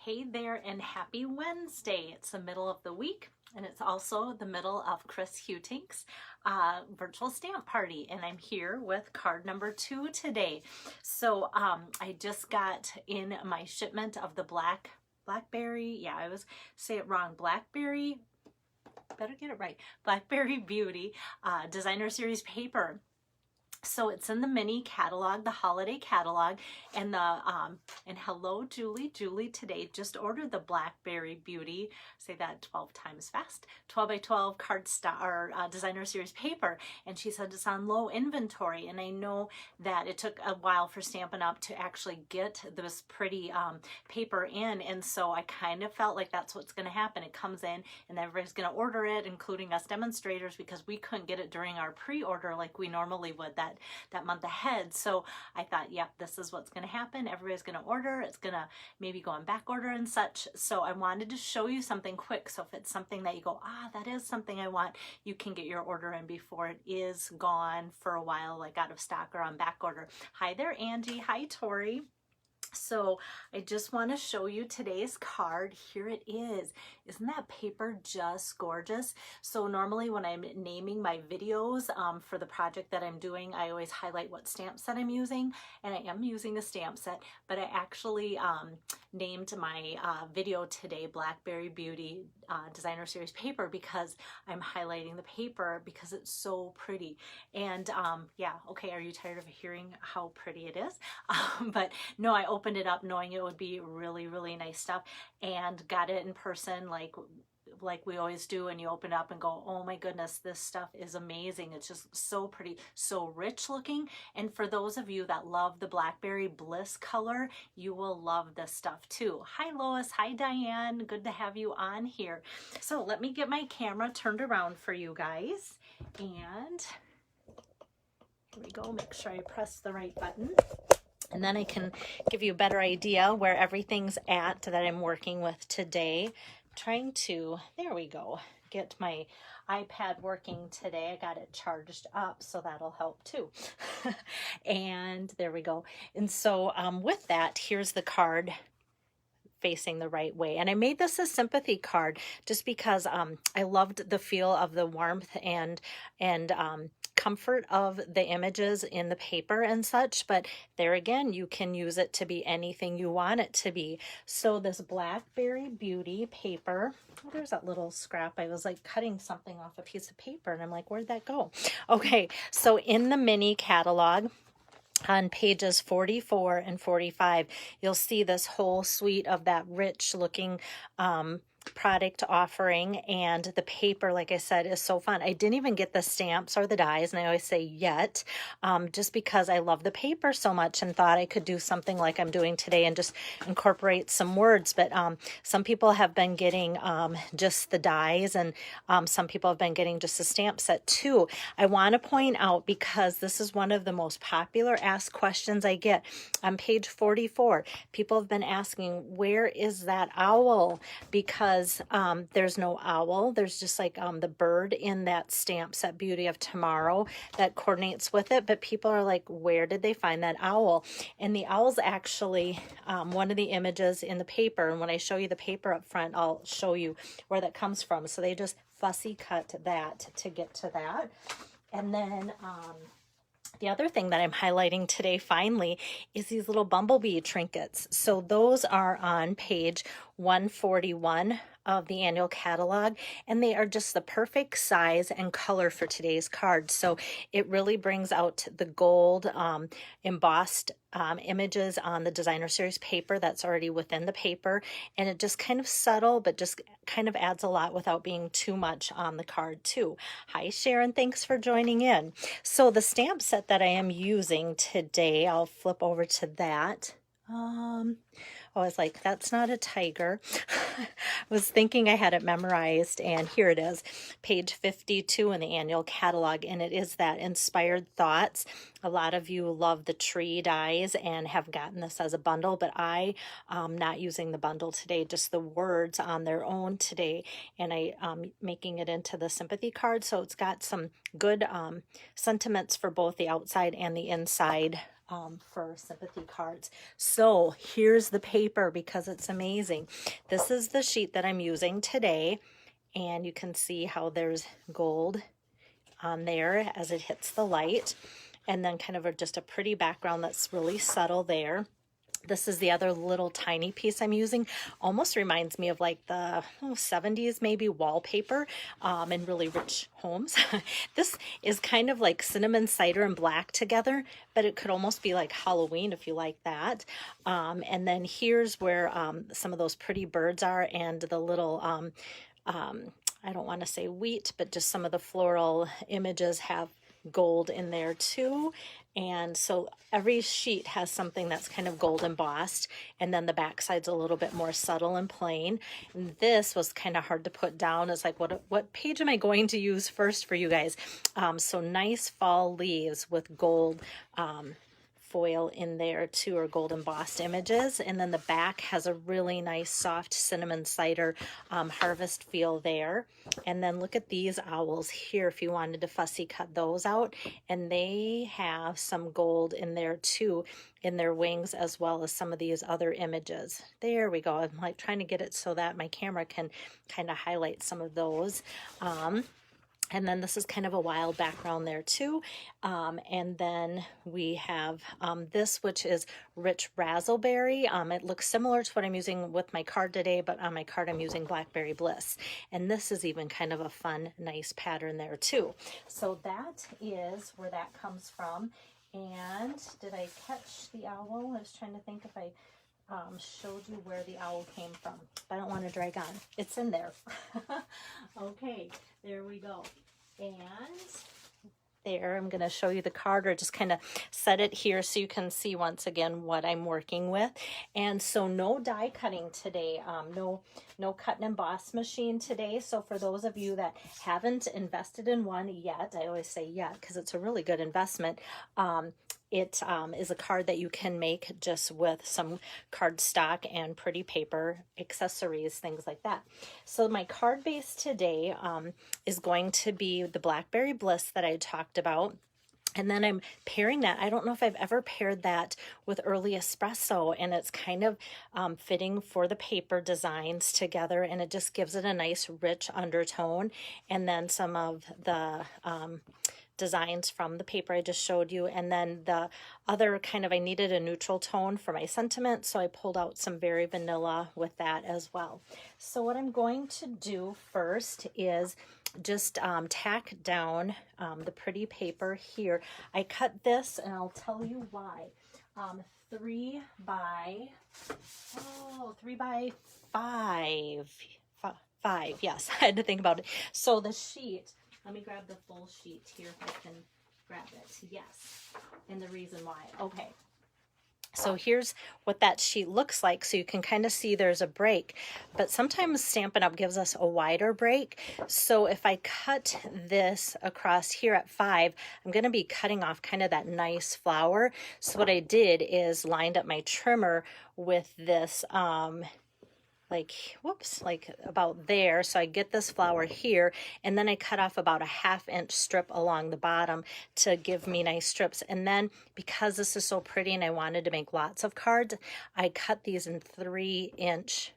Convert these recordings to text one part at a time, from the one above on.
Hey there and happy Wednesday. It's the middle of the week and it's also the middle of Chris Hutink's virtual stamp party, and I'm here with card number 2 today. So I just got in my shipment of the Blackberry, yeah, I always say it wrong, Blackberry, better get it right, Blackberry Beauty Designer Series paper. So it's in the mini catalog, the holiday catalog, and and hello Julie today just ordered the Blackberry Beauty, say that 12 times fast, 12 by 12 designer series paper, and she said it's on low inventory. And I know that it took a while for Stampin' Up! To actually get this pretty paper in, and so I kind of felt like that's what's going to happen. It comes in and everybody's going to order it, including us demonstrators, because we couldn't get it during our pre-order like we normally would that month ahead. So I thought, yep, this is what's going to happen. Everybody's going to order. It's going to maybe go on back order and such. So I wanted to show you something quick. So if it's something that you go, that is something I want, you can get your order in before it is gone for a while, like out of stock or on back order. Hi there, Angie. Hi, Tori. So I just want to show you today's card. Here it is. Isn't that paper just gorgeous? So normally when I'm naming my videos for the project that I'm doing, I always highlight what stamp set I'm using, and I am using a stamp set, but I actually named my video today Blackberry Beauty Designer Series paper because I'm highlighting the paper because it's so pretty. And yeah, okay, are you tired of hearing how pretty it is? But no, I opened it up knowing it would be really nice stuff, and got it in person like we always do, and you open it up and go, oh my goodness, this stuff is amazing. It's just so pretty, so rich looking. And for those of you that love the Blackberry Bliss color, you will love this stuff too. Hi Lois, hi Diane, good to have you on here. So let me get my camera turned around for you guys, and here we go. Make sure I press the right button, and then I can give you a better idea where everything's at that I'm working with today. Trying to, there we go, get my iPad working today. I got it charged up, so that'll help too. And there we go. And so with that, here's the card facing the right way. And I made this a sympathy card just because I loved the feel of the warmth and comfort of the images in the paper and such, but there again, you can use it to be anything you want it to be. So this Blackberry Beauty paper, oh, there's that little scrap. I was like cutting something off a piece of paper and I'm like, where'd that go? Okay, so in the mini catalog, on pages 44 and 45, you'll see this whole suite of that rich looking product offering, and the paper, like I said, is so fun. I didn't even get the stamps or the dies, and I always say yet, just because I love the paper so much and thought I could do something like I'm doing today and just incorporate some words. But some people have been getting just the dies, and some people have been getting just a stamp set too. I want to point out, because this is one of the most popular asked questions I get on page 44. People have been asking, where is that owl? Because there's no owl. There's just like the bird in that stamp set Beauty of Tomorrow that coordinates with it. But people are like, where did they find that owl? And the owl's actually one of the images in the paper. And when I show you the paper up front, I'll show you where that comes from. So they just fussy cut that to get to that. And then the other thing that I'm highlighting today finally is these little bumblebee trinkets. So those are on page 141 of the annual catalog, and they are just the perfect size and color for today's card. So it really brings out the gold embossed images on the designer series paper that's already within the paper, and it just kind of subtle, but just kind of adds a lot without being too much on the card too. Hi Sharon, thanks for joining in. So the stamp set that I am using today, I'll flip over to that. I was like, that's not a tiger. I was thinking I had it memorized, and here it is, page 52 in the annual catalog, and it is that Inspired Thoughts. A lot of you love the tree dies and have gotten this as a bundle, but I am not using the bundle today, just the words on their own today, and I'm making it into the sympathy card, so it's got some good sentiments for both the outside and the inside for sympathy cards. So here's the paper because it's amazing. This is the sheet that I'm using today, and you can see how there's gold on there as it hits the light, and then kind of just a pretty background that's really subtle there. This is the other little tiny piece I'm using. Almost reminds me of like the 70s maybe wallpaper in really rich homes. This is kind of like cinnamon, cider, and black together, but it could almost be like Halloween if you like that. And then here's where some of those pretty birds are, and the little I don't want to say wheat, but just some of the floral images have gold in there too. And so every sheet has something that's kind of gold embossed, and then the back side's a little bit more subtle and plain. And this was kind of hard to put down. It's like, what page am I going to use first for you guys? So nice fall leaves with gold foil in there too, or gold embossed images. And then the back has a really nice soft cinnamon cider harvest feel there. And then look at these owls here if you wanted to fussy cut those out, and they have some gold in there too in their wings, as well as some of these other images. There we go. I'm like trying to get it so that my camera can kind of highlight some of those. And then this is kind of a wild background there too. And then we have this, which is rich razzleberry. It looks similar to what I'm using with my card today, but on my card I'm using Blackberry Bliss. And this is even kind of a fun, nice pattern there too. So that is where that comes from. And did I catch the owl? I was trying to think if I showed you where the owl came from. I don't want to drag on. It's in there. Okay, there we go. And there, I'm going to show you the card, or just kind of set it here so you can see once again what I'm working with. And so no die cutting today, no cut and emboss machine today. So for those of you that haven't invested in one yet, I always say yet because it's a really good investment. It is a card that you can make just with some cardstock and pretty paper, accessories, things like that. So my card base today is going to be the Blackberry Bliss that I talked about. And then I'm pairing that. I don't know if I've ever paired that with Early Espresso, and it's kind of fitting for the paper designs together, and it just gives it a nice rich undertone. And then some of the designs from the paper I just showed you, and then the other kind of, I needed a neutral tone for my sentiment, so I pulled out some Very Vanilla with that as well. So what I'm going to do first is just tack down the pretty paper here. I cut this, and I'll tell you why. 3 by 5. Yes, I had to think about it. So the sheet, let me grab the full sheet here if I can grab it. Yes, and the reason why. Okay, so here's what that sheet looks like, so you can kind of see there's a break, but sometimes Stampin' Up! Gives us a wider break. So if I cut this across here at 5, I'm going to be cutting off kind of that nice flower. So what I did is lined up my trimmer with this like about there, so I get this flower here, and then I cut off about a 1/2 inch strip along the bottom to give me nice strips. And then because this is so pretty and I wanted to make lots of cards, I cut these in 3-inch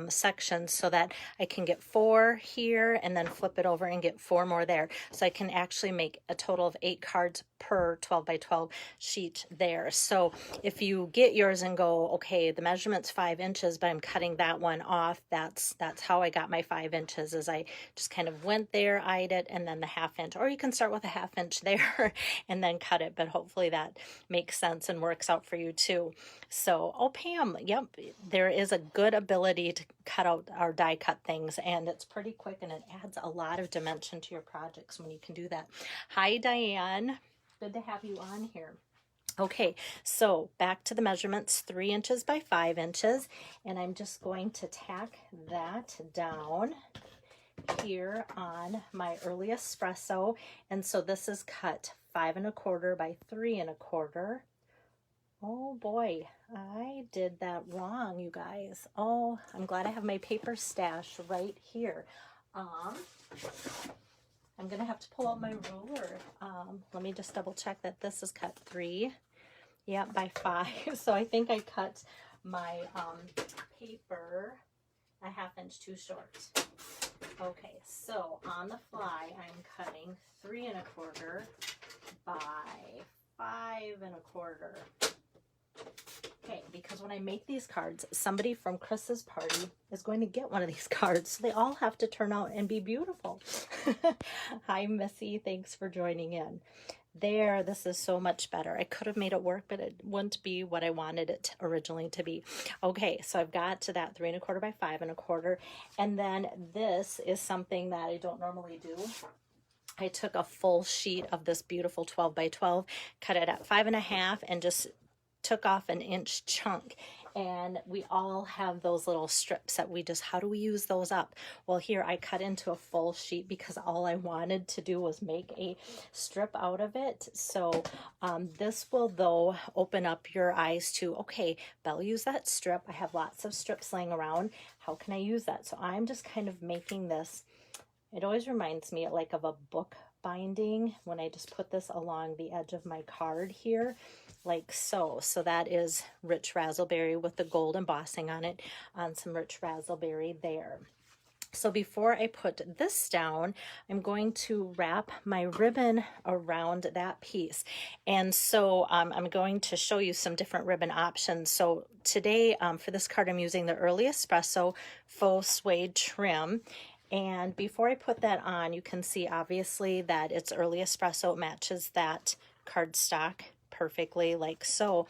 sections so that I can get 4 here and then flip it over and get 4 more there. So I can actually make a total of 8 cards per 12 by 12 sheet there. So if you get yours and go, okay, the measurement's 5 inches, but I'm cutting that one off, that's how I got my 5 inches, is I just kind of went there, eyed it, and then the 1/2 inch. Or you can start with a 1/2 inch there and then cut it, but hopefully that makes sense and works out for you too. So, oh, Pam, yep, there is a good ability to cut out our die cut things, and it's pretty quick, and it adds a lot of dimension to your projects when you can do that. Hi, Diane. Good to have you on here. Okay, so back to the measurements, 3 inches by 5 inches, and I'm just going to tack that down here on my Early Espresso. And so this is cut 5 1/4 by 3 1/4. Oh boy, I did that wrong, you guys. Oh, I'm glad I have my paper stash right here. I'm going to have to pull out my ruler. Let me just double check that this is cut 3. Yeah, by 5. So I think I cut my paper a 1/2 inch too short. Okay, so on the fly, I'm cutting 3 1/4 by 5 1/4. Okay, because when I make these cards, somebody from Chris's party is going to get one of these cards. So they all have to turn out and be beautiful. Hi, Missy. Thanks for joining in. There, this is so much better. I could have made it work, but it wouldn't be what I wanted it originally to be. Okay, so I've got to that 3 1/4 by 5 1/4. And then this is something that I don't normally do. I took a full sheet of this beautiful 12 by 12, cut it at 5 1/2, and just took off an inch chunk. And we all have those little strips that we just, how do we use those up? Well, here I cut into a full sheet because all I wanted to do was make a strip out of it. So this will, though, open up your eyes to, okay, Belle used that strip. I have lots of strips laying around. How can I use that? So I'm just kind of making this. It always reminds me like of a book binding when I just put this along the edge of my card here, like so. So that is rich raspberry with the gold embossing on it, on some rich raspberry there. So before I put this down, I'm going to wrap my ribbon around that piece. And so I'm going to show you some different ribbon options. So today for this card, I'm using the Early Espresso Faux Suede Trim. And before I put that on, you can see obviously that it's Early Espresso. It matches that cardstock perfectly, like so.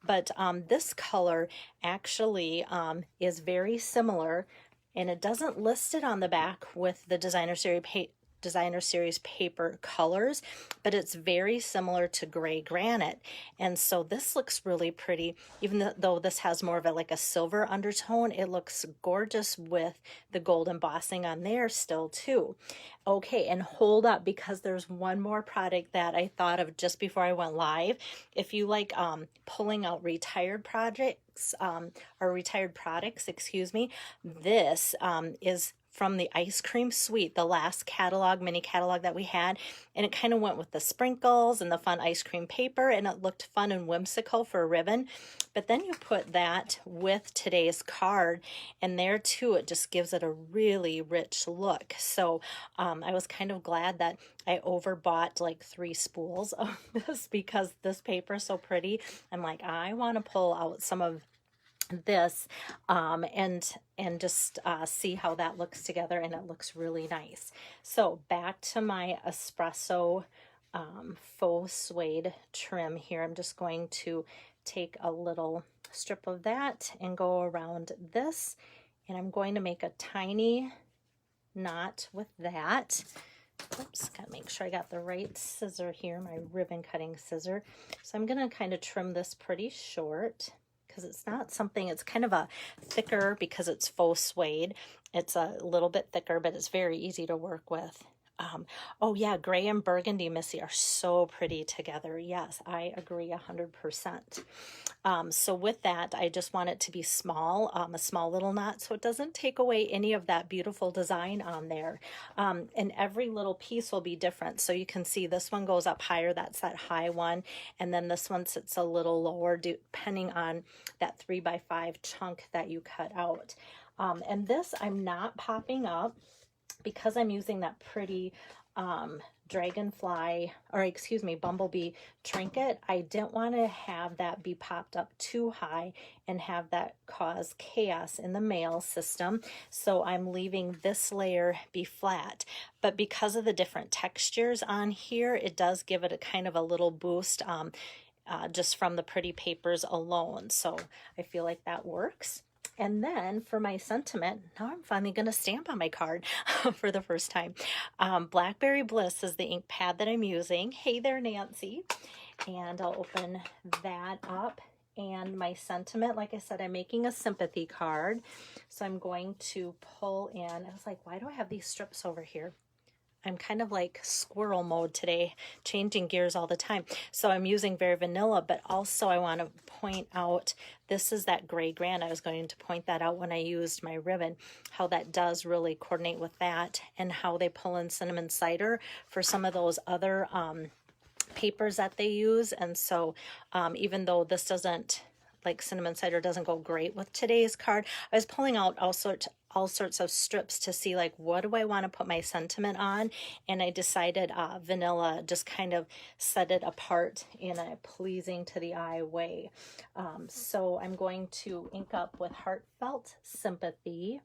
But this color actually is very similar, and it doesn't list it on the back with the Designer Series paper colors, but it's very similar to gray granite. And so this looks really pretty. Even though this has more of a silver undertone, it looks gorgeous with the gold embossing on there still too. Okay, and hold up, because there's one more product that I thought of just before I went live. If you like pulling out retired projects or retired products, excuse me, this is from the Ice Cream Suite, the last catalog, mini catalog that we had. And it kind of went with the sprinkles and the fun ice cream paper, and it looked fun and whimsical for a ribbon. But then you put that with today's card, and there too, it just gives it a really rich look. So I was kind of glad that I overbought like 3 spools of this, because this paper is so pretty. I'm like, I want to pull out some of this and just see how that looks together, and it looks really nice. So back to my espresso faux suede trim here. I'm just going to take a little strip of that and go around this, and I'm going to make a tiny knot with that. Oops, gotta make sure I got the right scissor here, my ribbon cutting scissor. So I'm gonna kind of trim this pretty short, because it's not something, it's kind of a thicker, because it's faux suede. It's a little bit thicker, but it's very easy to work with. Oh yeah, gray and burgundy, Missy, are so pretty together. Yes, I agree 100%. So with that, I just want it to be small, a small little knot, so it doesn't take away any of that beautiful design on there. And every little piece will be different. So you can see this one goes up higher, that's that high one. And then this one sits a little lower, depending on that 3 by 5 chunk that you cut out. And this I'm not popping up, because I'm using that pretty dragonfly, or excuse me, bumblebee trinket. I didn't want to have that be popped up too high and have that cause chaos in the mail system. So I'm leaving this layer be flat. But because of the different textures on here, it does give it a kind of a little boost just from the pretty papers alone. So I feel like that works. And then for my sentiment, now I'm finally going to stamp on my card for the first time. Blackberry Bliss is the ink pad that I'm using. Hey there, Nancy. And I'll open that up. And my sentiment, like I said, I'm making a sympathy card. So I'm going to pull in. I was like, why do I have these strips over here? I'm kind of like squirrel mode today, changing gears all the time. So I'm using Very Vanilla, but also I want to point out, this is that gray granite. I was going to point that out when I used my ribbon, how that does really coordinate with that, and how they pull in cinnamon cider for some of those other papers that they use. And so even though this doesn't, like cinnamon cider doesn't go great with today's card, I was pulling out all sorts of strips to see like what do I want to put my sentiment on, and I decided vanilla just kind of set it apart in a pleasing to the eye way. So I'm going to ink up with Heartfelt Sympathy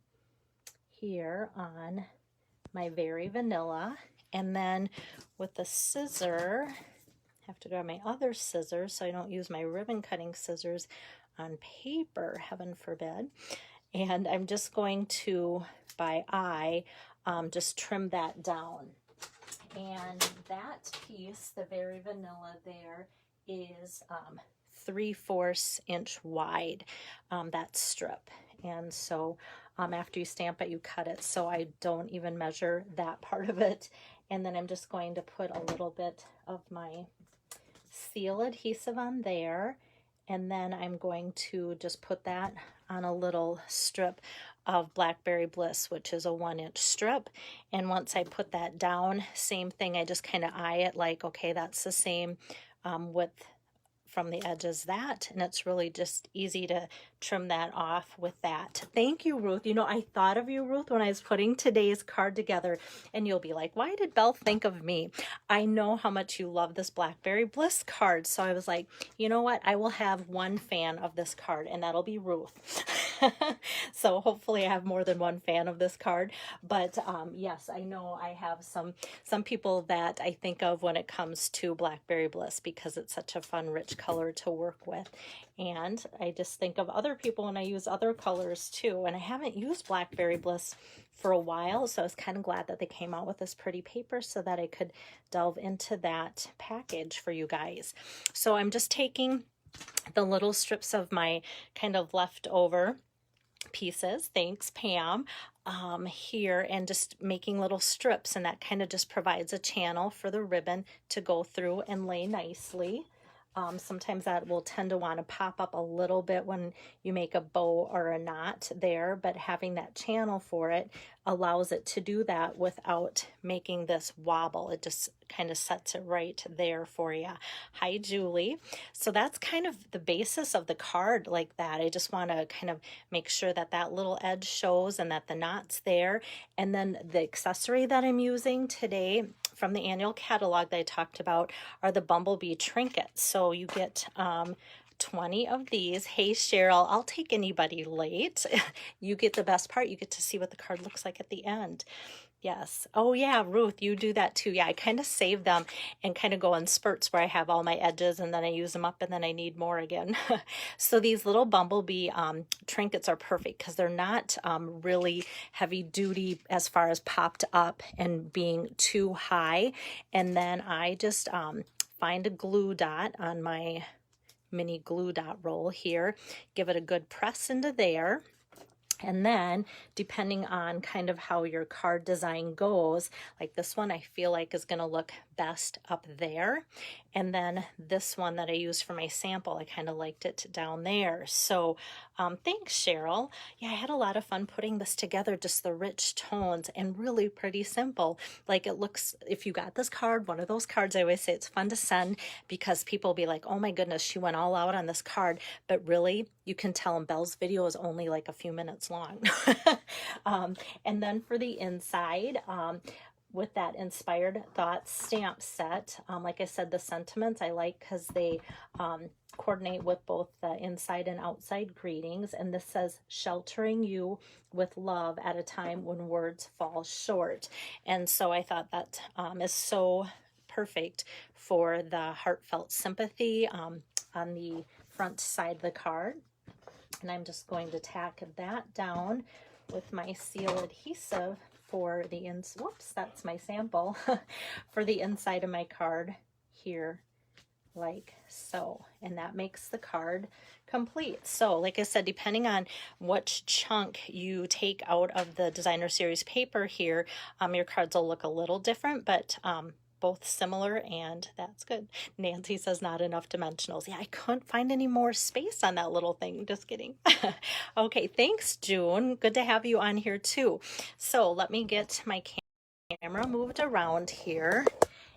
here on my Very Vanilla, and then with the scissor, I have to grab my other scissors so I don't use my ribbon cutting scissors on paper, heaven forbid. And I'm just going to, by eye, just trim that down. And that piece, the Very Vanilla there, is 3/4 inch wide, that strip. And so after you stamp it, you cut it. So I don't even measure that part of it. And then I'm just going to put a little bit of my seal adhesive on there. And then I'm going to just put that on a little strip of Blackberry Bliss, which is a 1-inch strip. And once I put that down, same thing, I just kind of eye it like, okay, that's the same width from the edge as that, and it's really just easy to trim that off with that. Thank you, Ruth. You know, I thought of you, Ruth, when I was putting today's card together, and you'll be like, why did Belle think of me? I know how much you love this Blackberry Bliss card, so I was like, you know what, I will have one fan of this card, and that'll be Ruth. So hopefully I have more than one fan of this card, but yes, I know I have some people that I think of when it comes to Blackberry Bliss because it's such a fun, rich color to work with. And I just think of other people when I use other colors too. And I haven't used Blackberry Bliss for a while, so I was kind of glad that they came out with this pretty paper so that I could delve into that package for you guys. So I'm just taking the little strips of my kind of leftover pieces, thanks Pam, here, and just making little strips, and that kind of just provides a channel for the ribbon to go through and lay nicely. Sometimes that will tend to want to pop up a little bit when you make a bow or a knot there, but having that channel for it allows it to do that without making this wobble. It just kind of sets it right there for you. Hi, Julie. So that's kind of the basis of the card like that. I just want to kind of make sure that that little edge shows and that the knot's there. And then the accessory that I'm using today from the annual catalog that I talked about are the bumblebee trinkets. So you get 20 of these. Hey, Cheryl, I'll take anybody late. You get the best part. You get to see what the card looks like at the end. Yes. Oh, yeah, Ruth, you do that too. Yeah, I kind of save them and kind of go in spurts where I have all my edges and then I use them up and then I need more again. So these little bumblebee trinkets are perfect because they're not really heavy duty as far as popped up and being too high. And then I just find a glue dot on my mini glue dot roll here, give it a good press into there. And then depending on kind of how your card design goes, like this one I feel like is going to look best up there. And then this one that I used for my sample, I kind of liked it down there. So thanks, Cheryl. Yeah, I had a lot of fun putting this together, just the rich tones and really pretty simple. Like it looks, if you got this card, one of those cards, I always say it's fun to send because people will be like, oh my goodness, she went all out on this card. But really, you can tell them Belle's video is only like a few minutes long. And then for the inside, with that Inspired Thoughts stamp set, like I said, the sentiments I like because they coordinate with both the inside and outside greetings. And this says, sheltering you with love at a time when words fall short. And so I thought that is so perfect for the heartfelt sympathy on the front side of the card. And I'm just going to tack that down with my seal adhesive for the whoops, that's my sample for the inside of my card here, like so. And that makes the card complete. So like I said, depending on which chunk you take out of the designer series paper here, your cards will look a little different, but both similar, and that's good. Nancy says not enough dimensionals. Yeah, I couldn't find any more space on that little thing. Just kidding. Okay, thanks, June. Good to have you on here too. So let me get my camera moved around here,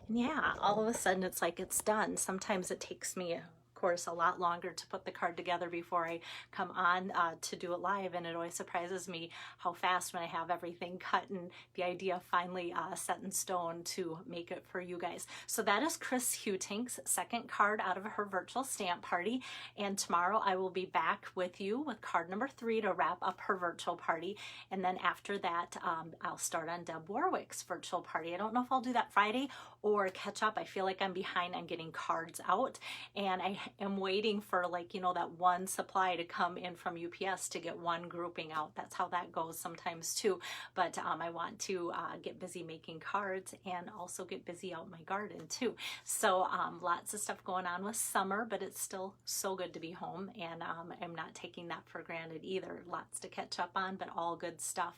And yeah, all of a sudden it's like it's done. Sometimes it takes me, of course, a lot longer to put the card together before I come on to do it live, and it always surprises me how fast when I have everything cut and the idea finally set in stone to make it for you guys. So that is Chris Hutink's second card out of her virtual stamp party, and tomorrow I will be back with you with card number 3 to wrap up her virtual party, and then after that I'll start on Deb Warwick's virtual party. I don't know if I'll do that Friday or catch up. I feel like I'm behind on getting cards out, and I am waiting for, like, you know, that one supply to come in from UPS to get one grouping out. That's how that goes sometimes too. But I want to get busy making cards and also get busy out in my garden too. So lots of stuff going on with summer, but it's still so good to be home, and I'm not taking that for granted either. Lots to catch up on, but all good stuff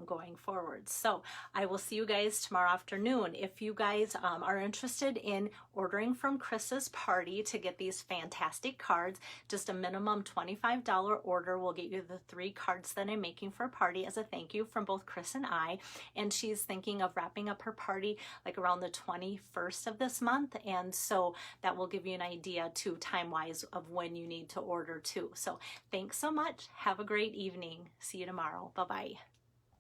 going forward. So I will see you guys tomorrow afternoon. If you guys are interested in ordering from Chris's party to get these fantastic cards, just a minimum $25 order will get you the 3 cards that I'm making for a party as a thank you from both Chris and I. And she's thinking of wrapping up her party like around the 21st of this month, and so that will give you an idea too, time-wise, of when you need to order too. So thanks so much. Have a great evening. See you tomorrow. Bye-bye.